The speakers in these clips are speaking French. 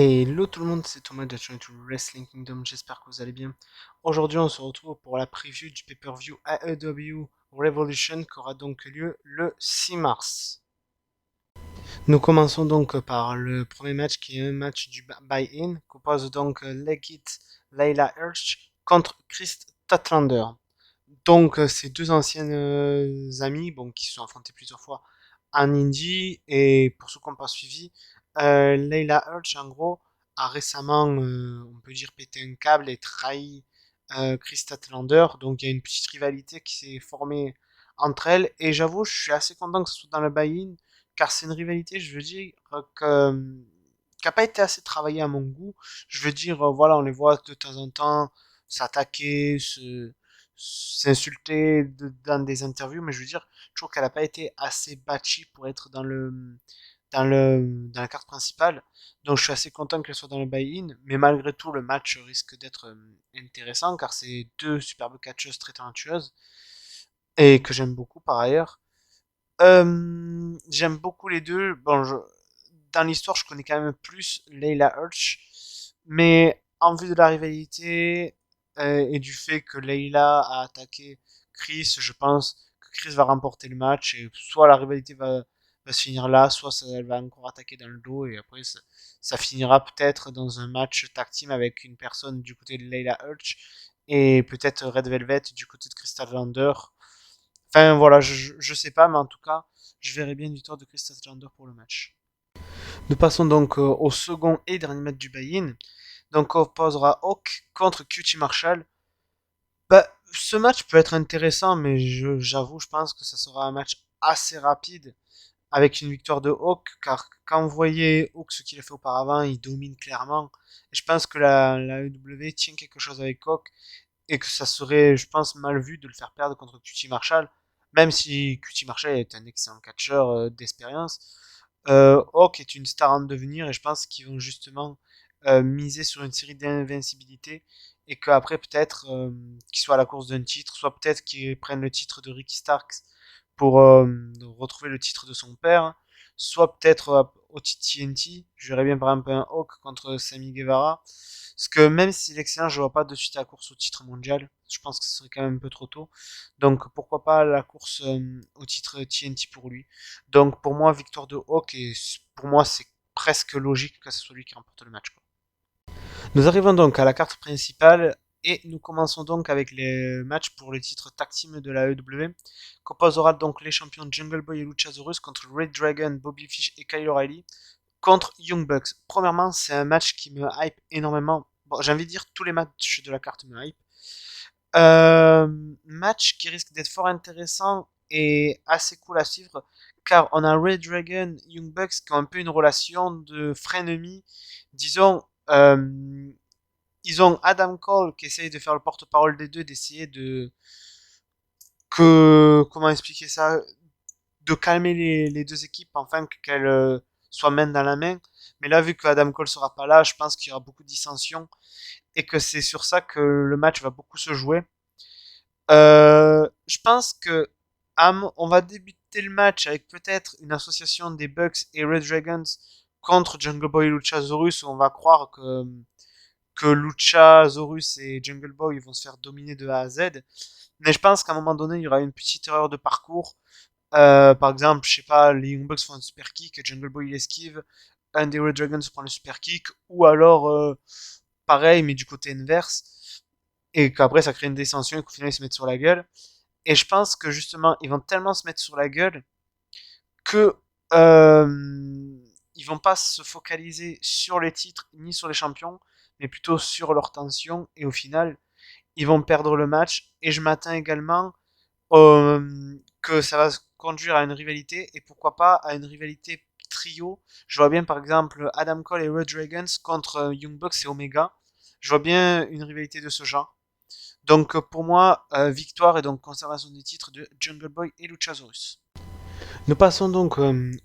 Hello tout le monde, c'est Thomas de la chaîne YouTube Wrestling Kingdom, j'espère que vous allez bien. Aujourd'hui on se retrouve pour la preview du pay-per-view AEW Revolution qui aura donc lieu le 6 mars. Nous commençons donc par le premier match qui est un match du buy-in, qui oppose donc Legit Layla Hirsch contre Chris Statlander. Donc ces deux anciennes amies qui se sont affrontées plusieurs fois en indie, et pour ceux qui n'ont pas suivi, Layla Hirsch en gros a récemment, on peut dire, pété un câble et trahi Chris Statlander. Donc il y a une petite rivalité qui s'est formée entre elles, et j'avoue je suis assez content que ce soit dans le buy-in, car c'est une rivalité, je veux dire, qui n'a pas été assez travaillée à mon goût. Je veux dire, voilà, on les voit de temps en temps s'attaquer, s'insulter dans des interviews, mais je veux dire, je trouve qu'elle n'a pas été assez batchie pour être dans la carte principale. Donc je suis assez content qu'elle soit dans le buy-in, mais malgré tout, le match risque d'être intéressant, car c'est deux superbes catcheuses très talentueuses, et que j'aime beaucoup par ailleurs. J'aime beaucoup les deux. Dans l'histoire, je connais quand même plus Layla Hirsch, mais en vue de la rivalité et du fait que Layla a attaqué Chris, je pense que Chris va remporter le match, et soit la rivalité va se finir là, soit elle va encore attaquer dans le dos, et après ça finira peut-être dans un match tag team avec une personne du côté de Layla Hirsch et peut-être Red Velvet du côté de Crystal Lander. Enfin voilà, je sais pas, mais en tout cas, je verrai bien une victoire de Crystal Lander pour le match. Nous passons donc au second et dernier match du buy-in. Donc on opposera Hawk contre QT Marshall. Bah, ce match peut être intéressant, mais j'avoue, je pense que ça sera un match assez rapide avec une victoire de Hawk, car quand vous voyez Hawk ce qu'il a fait auparavant, il domine clairement. Et je pense que la AEW tient quelque chose avec Hawk, et que ça serait, je pense, mal vu de le faire perdre contre QT Marshall, même si QT Marshall est un excellent catcheur d'expérience. Hawk est une star en devenir, et je pense qu'ils vont justement miser sur une série d'invincibilité, et qu'après peut-être qu'ils soient à la course d'un titre, soit peut-être qu'ils prennent le titre de Ricky Starks pour retrouver le titre de son père, soit peut-être au TNT. Je verrais bien par exemple un Hawk contre Sammy Guevara. Parce que même s'il est excellent, je vois pas de suite la course au titre mondial. Je pense que ce serait quand même un peu trop tôt. Donc pourquoi pas la course au titre TNT pour lui. Donc pour moi, victoire de Hawk, et pour moi c'est presque logique que ce soit lui qui remporte le match, quoi. Nous arrivons donc à la carte principale, et nous commençons donc avec les matchs pour le titre tag team de la AEW, qu'opposera donc les champions Jungle Boy et Luchasaurus contre Red Dragon, Bobby Fish et Kyle O'Reilly contre Young Bucks. Premièrement, c'est un match qui me hype énormément. Bon, j'ai envie de dire tous les matchs de la carte me hype. Euh, Match qui risque d'être fort intéressant et assez cool à suivre, car on a Red Dragon, Young Bucks qui ont un peu une relation de frère-ennemi. Disons, ils ont Adam Cole qui essaye de faire le porte-parole des deux, d'essayer comment expliquer ça, de calmer les deux équipes, enfin qu'elles soient main dans la main. Mais là, vu que Adam Cole sera pas là, je pense qu'il y aura beaucoup de dissensions, et que c'est sur ça que le match va beaucoup se jouer. Je pense que on va débuter le match avec peut-être une association des Bucks et Red Dragons contre Jungle Boy et Luchasaurus, où on va croire que Luchasaurus et Jungle Boy vont se faire dominer de A à Z. Mais je pense qu'à un moment donné, il y aura une petite erreur de parcours. Par exemple, je sais pas, les Young Bucks font un super kick, Jungle Boy il esquive, un des Red Dragons prend le super kick, ou alors pareil, mais du côté inverse, et qu'après ça crée une descension et qu'au final ils se mettent sur la gueule. Et je pense que justement, ils vont tellement se mettre sur la gueule que ils vont pas se focaliser sur les titres ni sur les champions, mais plutôt sur leur tension, et au final, ils vont perdre le match. Et je m'attends également que ça va conduire à une rivalité, et pourquoi pas à une rivalité trio. Je vois bien par exemple Adam Cole et Red Dragons contre Young Bucks et Omega. Je vois bien une rivalité de ce genre. Donc pour moi, victoire et donc conservation des titres de Jungle Boy et Luchasaurus. Nous passons donc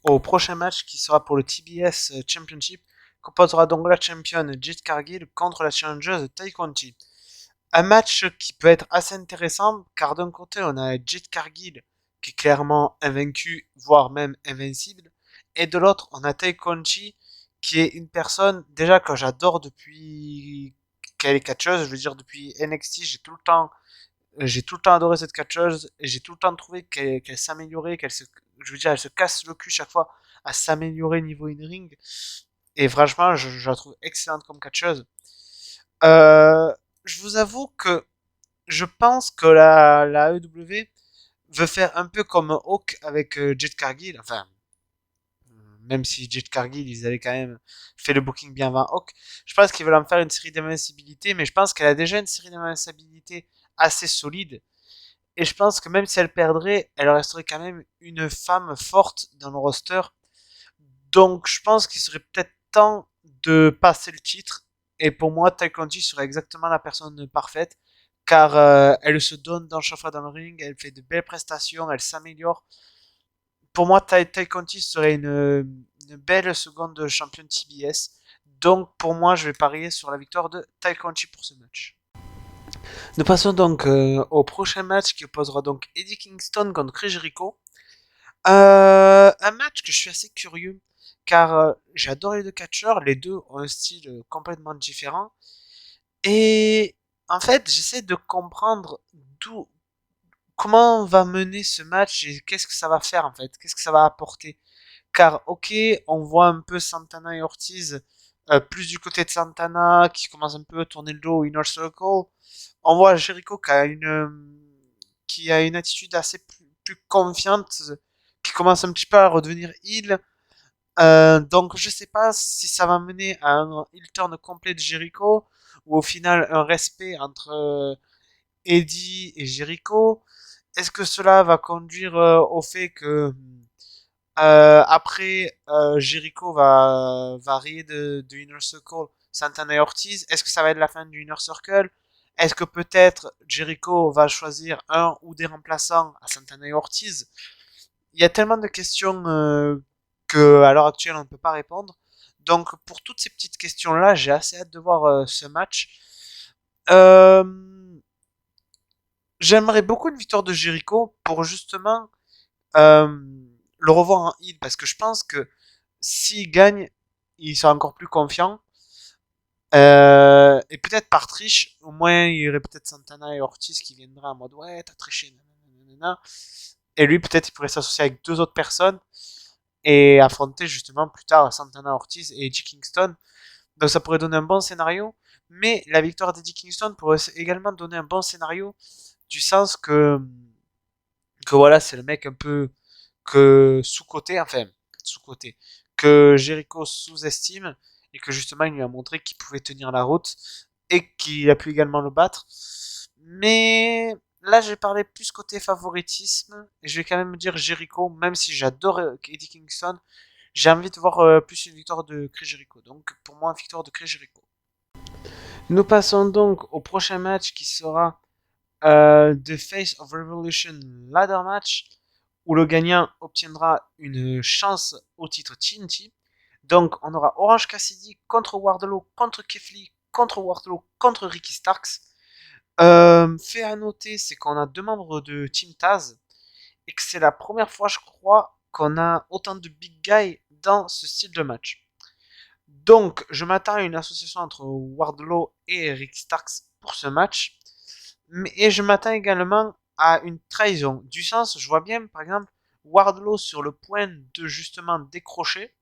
au prochain match qui sera pour le TBS Championship, qu'opposera donc la championne Jade Cargill contre la challengeuse Tai Conti. Un match qui peut être assez intéressant, car d'un côté on a Jade Cargill qui est clairement invaincu, voire même invincible, et de l'autre on a Tai Conti qui est une personne déjà que j'adore depuis qu'elle est catcheuse. Je veux dire, depuis NXT, j'ai tout le temps adoré cette catcheuse et j'ai tout le temps trouvé qu'elle s'améliorait, je veux dire, elle se casse le cul chaque fois à s'améliorer niveau in-ring. Et franchement, je la trouve excellente comme catcheuse. Euh, je vous avoue que je pense que la AEW veut faire un peu comme Hawk avec Jet Cargill. Enfin, même si Jet Cargill, ils avaient quand même fait le booking bien avant Hawk. Je pense qu'ils veulent en faire une série d'invincibilité, mais je pense qu'elle a déjà une série d'invincibilité assez solide. Et je pense que même si elle perdrait, elle resterait quand même une femme forte dans le roster. Donc je pense qu'il serait peut-être temps de passer le titre. Et pour moi, Ty Conti serait exactement la personne parfaite. Car elle se donne dans chaque fois dans le ring, elle fait de belles prestations, elle s'améliore. Pour moi, Ty Conti serait une belle seconde championne TBS. Donc pour moi, je vais parier sur la victoire de Ty Conti pour ce match. Nous passons donc au prochain match qui opposera donc Eddie Kingston contre Chris Jericho. Un match que je suis assez curieux car j'adore les deux catcheurs, les deux ont un style complètement différent et en fait j'essaie de comprendre d'où comment on va mener ce match et qu'est-ce que ça va faire en fait, qu'est-ce que ça va apporter. Car ok, on voit un peu Santana et Ortiz plus du côté de Santana qui commence un peu à tourner le dos au Inner Circle. On voit Jericho qui a une attitude assez plus confiante, qui commence un petit peu à redevenir heel. Donc je sais pas si ça va mener à un heel turn complet de Jericho ou au final un respect entre Eddie et Jericho. Est-ce que cela va conduire au fait que après Jericho va rayer de Inner Circle Santana et Ortiz? Est-ce que ça va être la fin du Inner Circle? Est-ce que peut-être Jericho va choisir un ou des remplaçants à Santana et Ortiz? Il y a tellement de questions que à l'heure actuelle on ne peut pas répondre. Donc pour toutes ces petites questions-là, j'ai assez hâte de voir ce match. Euh, J'aimerais beaucoup une victoire de Jericho pour justement euh, le revoir en heal parce que je pense que s'il gagne, il sera encore plus confiant. Et peut-être par triche, au moins il y aurait peut-être Santana et Ortiz qui viendraient en mode ouais, t'as triché, nanana. Et lui, peut-être, il pourrait s'associer avec deux autres personnes et affronter justement plus tard Santana Ortiz et Eddie Kingston. Donc ça pourrait donner un bon scénario. Mais la victoire d'Eddie Kingston pourrait également donner un bon scénario du sens que voilà, c'est le mec un peu que sous-côté, enfin sous-côté, que Jericho sous-estime et que justement il lui a montré qu'il pouvait tenir la route et qu'il a pu également le battre. Mais là, j'ai parlé plus côté favoritisme et je vais quand même dire Jericho, même si j'adore Eddie Kingston, j'ai envie de voir plus une victoire de Chris Jericho. Donc pour moi, victoire de Chris Jericho. Nous passons donc au prochain match qui sera The Face of Revolution Ladder Match où le gagnant obtiendra une chance au titre TNT. Donc on aura Orange Cassidy contre Wardlow, contre Keith Lee, contre Wardlow, contre Ricky Starks. Fait à noter, c'est qu'on a deux membres de Team Taz et que c'est la première fois, je crois, qu'on a autant de big guys dans ce style de match. Donc, je m'attends à une association entre Wardlow et Ricky Starks pour ce match. Et je m'attends également à une trahison. Du sens, je vois bien, par exemple, Wardlow sur le point de justement décrocher,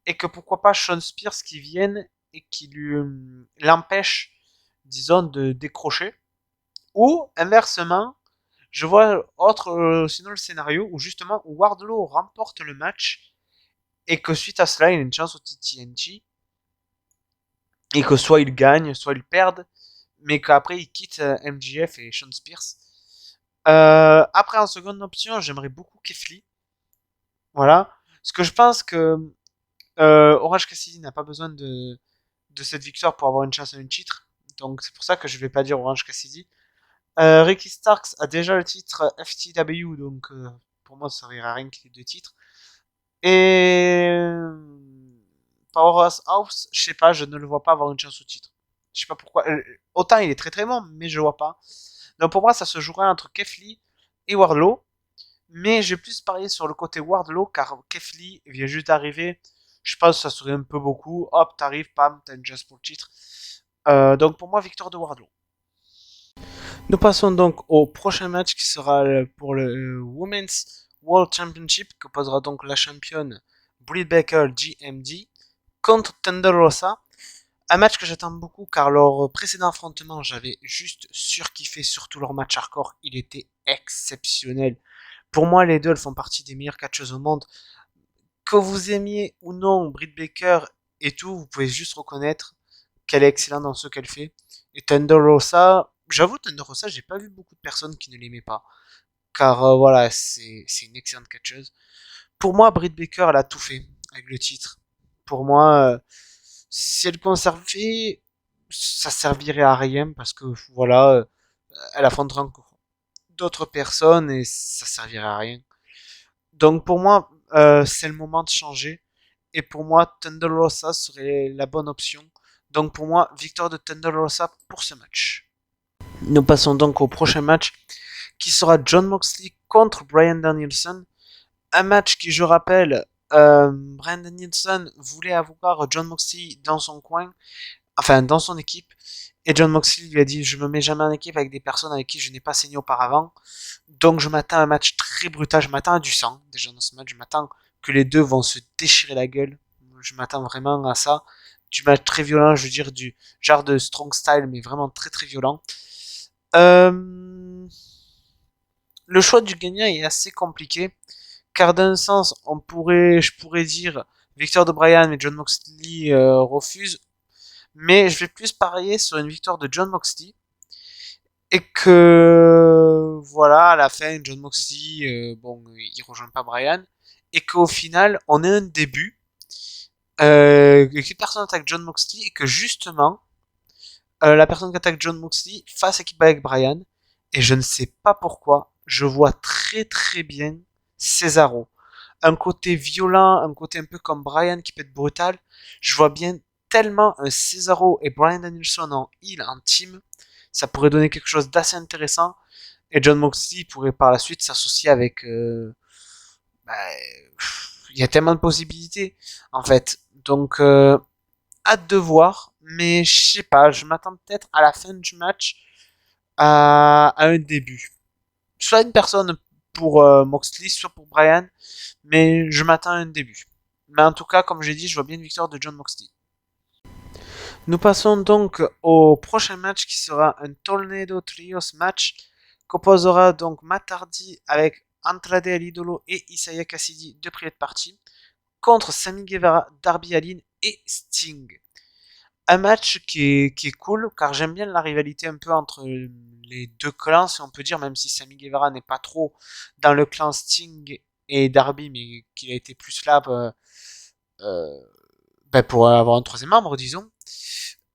et que pourquoi pas Sean Spears qui vienne et qui l'empêche, disons, de décrocher. Ou, inversement, je vois sinon le scénario où justement Wardlow remporte le match, et que suite à cela, il a une chance au TNT, et que soit il gagne, soit il perde, mais qu'après il quitte MJF et Sean Spears. Après, en seconde option, j'aimerais beaucoup Keith Lee. Voilà. Parce que je pense que Orange Cassidy n'a pas besoin de cette victoire pour avoir une chance à un titre. Donc c'est pour ça que je vais pas dire Orange Cassidy. Ricky Starks a déjà le titre FTW, donc pour moi ça servira à rien qu'il ait deux titres. Et Powerhouse House, je sais pas, je ne le vois pas avoir une chance au titre. Je sais pas pourquoi. Autant il est très très bon, mais je vois pas. Donc pour moi, ça se jouerait entre Keith Lee et Wardlow. Mais j'ai plus parié sur le côté Wardlow, car Keith Lee vient juste d'arriver Je pense que ça serait un peu beaucoup. Hop, t'arrives, pam, t'as une chasse pour le titre. Donc pour moi, victoire de Wardlow. Nous passons donc au prochain match qui sera pour le Women's World Championship, qui opposera donc la championne Britt Baker GMD contre Thunder Rosa. Un match que j'attends beaucoup car leur précédent affrontement, j'avais juste surkiffé, surtout leur match hardcore, il était exceptionnel. Pour moi, les deux, elles font partie des meilleures catcheuses au monde. Que vous aimiez ou non Britt Baker et tout, vous pouvez juste reconnaître qu'elle est excellente dans ce qu'elle fait. Et Thunder Rosa, j'avoue, Thunder Rosa, j'ai pas vu beaucoup de personnes qui ne l'aimaient pas. Car voilà, c'est une excellente catcheuse. Pour moi, Britt Baker, elle a tout fait avec le titre. Pour moi, si elle conservait, ça servirait à rien parce que voilà, elle affrontera encore d'autres personnes et ça servirait à rien. Donc pour moi, c'est le moment de changer. Et pour moi, Thunder Rosa serait la bonne option. Donc pour moi, victoire de Thunder Rosa pour ce match. Nous passons donc au prochain match qui sera John Moxley contre Bryan Danielson. Un match qui, je rappelle, Bryan Danielson voulait avoir John Moxley dans son coin, enfin dans son équipe. Et John Moxley lui a dit, je me mets jamais en équipe avec des personnes avec qui je n'ai pas saigné auparavant. Donc je m'attends à un match très brutal, je m'attends à du sang déjà dans ce match, je m'attends que les deux vont se déchirer la gueule. Je m'attends vraiment à ça. Du match très violent, je veux dire du genre de strong style, mais vraiment très très violent. Euh... Le choix du gagnant est assez compliqué, car d'un sens, je pourrais dire victoire de Bryan, mais John Moxley refuse. Mais je vais plus parier sur une victoire de John Moxley. Et que, voilà, à la fin, John Moxley, bon, il rejoint pas Bryan. Et qu'au final, on ait un début, que personne attaque John Moxley, et que justement, la personne qui attaque John Moxley fasse équipe avec Bryan. Et je ne sais pas pourquoi, je vois très très bien Cesaro. Un côté violent, un côté un peu comme Bryan qui peut être brutal. Je vois bien tellement un Cesaro et Bryan Danielson en heel, en team. Ça pourrait donner quelque chose d'assez intéressant. Et John Moxley pourrait par la suite s'associer avec... bah, il y a tellement de possibilités, en fait. Donc, hâte de voir. Mais je sais pas, je m'attends peut-être à la fin du match à un début. Soit une personne pour Moxley, soit pour Bryan. Mais je m'attends à un début. Mais en tout cas, comme j'ai dit, je vois bien une victoire de John Moxley. Nous passons donc au prochain match qui sera un Tornado Trios match qu'opposera donc Matt Hardy avec Andrade El Idolo et Isaiah Cassidy de Private Party contre Sammy Guevara, Darby Allin et Sting. Un match qui est cool car j'aime bien la rivalité un peu entre les deux clans, si on peut dire, même si Sammy Guevara n'est pas trop dans le clan Sting et Darby, mais qu'il a été plus là euh, pour avoir un troisième membre, disons.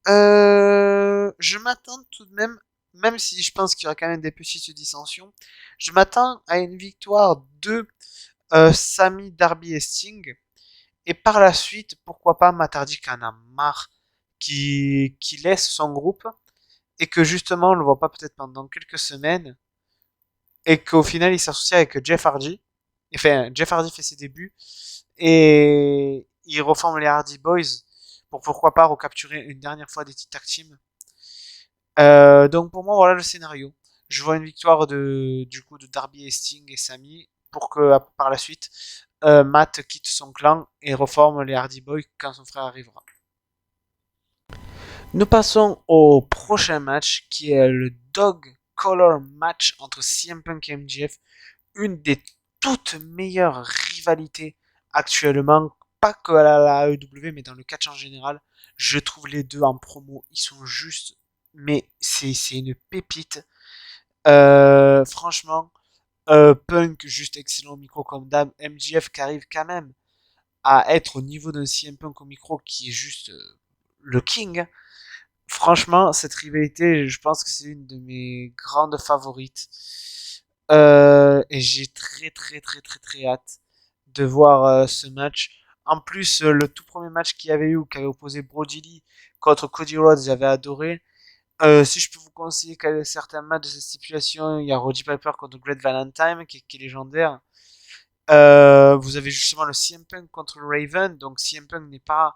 Je m'attends tout de même, même si je pense qu'il y aura quand même des petites dissensions, je m'attends à une victoire de Sami, Darby et Sting. Et par la suite, pourquoi pas Matardi qui en a marre, qui laisse son groupe et que justement on le voit pas peut-être pendant quelques semaines et qu'au final il s'associe avec Jeff Hardy. Enfin, Jeff Hardy fait ses débuts et il reforme les Hardy Boys pour pourquoi pas recapturer une dernière fois des titres tag team. Donc pour moi voilà le scénario. Je vois une victoire du coup de Darby et Sting et Sami pour que par la suite Matt quitte son clan et reforme les Hardy Boys quand son frère arrivera. Nous passons au prochain match qui est le Dog Collar match entre CM Punk et MJF, une des toutes meilleures rivalités actuellement, pas que à la AEW mais dans le catch en général. Je trouve les deux en promo, ils sont juste, mais c'est une pépite. Franchement, Punk juste excellent au micro comme d'hab, MJF qui arrive quand même à être au niveau d'un CM Punk au micro qui est juste le king. Franchement, cette rivalité, je pense que c'est une de mes grandes favorites. Et j'ai très très très très très hâte de voir ce match. En plus, le tout premier match qu'il y avait eu, qui avait opposé Brody Lee contre Cody Rhodes, j'avais adoré. Si je peux vous conseiller certains matchs de cette stipulation, il y a Roddy Piper contre Great Valentine qui est légendaire. Vous avez justement le CM Punk contre le Raven, donc CM Punk n'est pas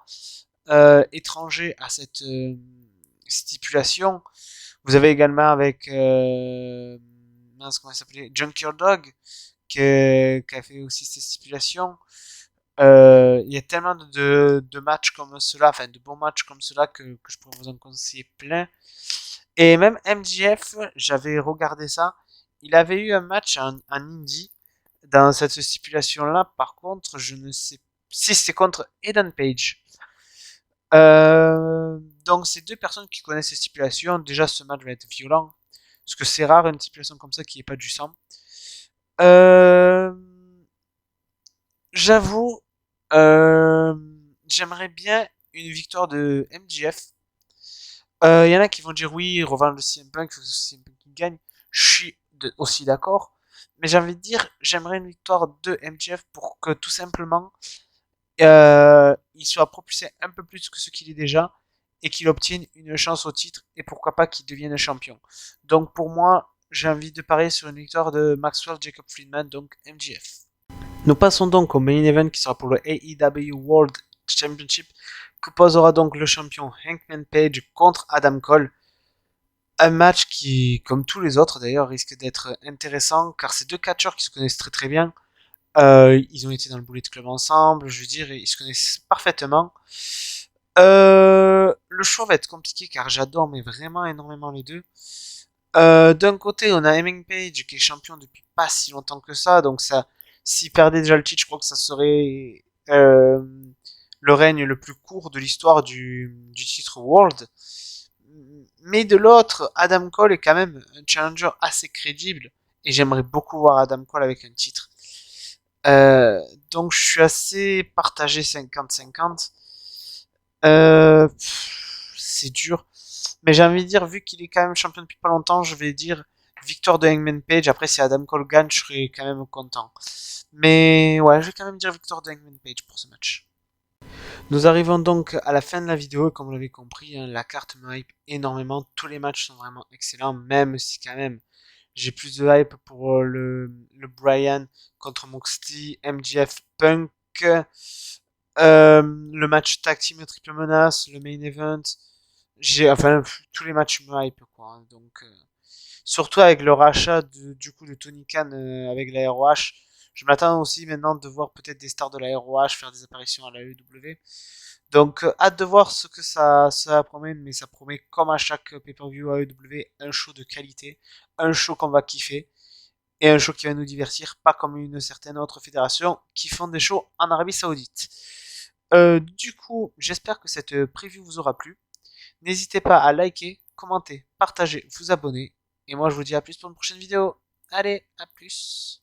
étranger à cette stipulation. Vous avez également avec mince, comment il s'appelait, Junkyard Dog qui a fait aussi cette stipulation. Il y a tellement de matchs comme cela, enfin de bons matchs comme cela que je pourrais vous en conseiller plein. Et même MJF, j'avais regardé ça. Il avait eu un match en indie dans cette stipulation-là. Par contre, je ne sais si c'était contre Eden Page. Donc, c'est deux personnes qui connaissent ces stipulations. Déjà, ce match va être violent. Parce que c'est rare une stipulation comme ça qui n'est pas du sang. Euh, J'avoue, euh, j'aimerais bien une victoire de MJF. Il y en a qui vont dire oui, revanche de CM Punk, il faut que CM Punk gagne. Je suis aussi d'accord. Mais j'ai envie de dire, j'aimerais une victoire de MJF pour que tout simplement il soit propulsé un peu plus que ce qu'il est déjà et qu'il obtienne une chance au titre et pourquoi pas qu'il devienne champion. Donc pour moi, j'ai envie de parier sur une victoire de Maxwell Jacob Friedman, donc MJF. Nous passons donc au main event qui sera pour le AEW World Championship que posera donc le champion Hangman Page contre Adam Cole. Un match qui, comme tous les autres d'ailleurs, risque d'être intéressant car ces deux catcheurs qui se connaissent très très bien, ils ont été dans le Bullet Club ensemble, je veux dire, ils se connaissent parfaitement. Le choix va être compliqué car j'adore mais vraiment énormément les deux. D'un côté, on a Hangman Page qui est champion depuis pas si longtemps que ça, donc ça, s'il perdait déjà le titre, je crois que ça serait le règne le plus court de l'histoire du titre World. Mais de l'autre, Adam Cole est quand même un challenger assez crédible et j'aimerais beaucoup voir Adam Cole avec un titre. Euh, donc je suis assez partagé 50-50. C'est dur. Mais j'ai envie de dire, vu qu'il est quand même champion depuis pas longtemps, je vais dire victoire de Hangman Page. Après, si Adam Cole gagne, je serai quand même content. Mais ouais, je vais quand même dire victoire de Hangman Page pour ce match. Nous arrivons donc à la fin de la vidéo. Comme vous l'avez compris, hein, la carte me hype énormément. Tous les matchs sont vraiment excellents, même si quand même j'ai plus de hype pour le Bryan contre Moxley, MJF Punk, le match tag team triple menace, le main event. Enfin, tous les matchs me hype, quoi, hein. Donc, surtout avec le rachat du coup de Tony Khan avec la ROH. Je m'attends aussi maintenant de voir peut-être des stars de la ROH faire des apparitions à la AEW. Donc, hâte de voir ce que ça promet, mais ça promet comme à chaque pay-per-view AEW un show de qualité, un show qu'on va kiffer et un show qui va nous divertir, pas comme une certaine autre fédération qui font des shows en Arabie Saoudite. Du coup, j'espère que cette preview vous aura plu. N'hésitez pas à liker, commenter, partager, vous abonner. Et moi, je vous dis à plus pour une prochaine vidéo. Allez, à plus.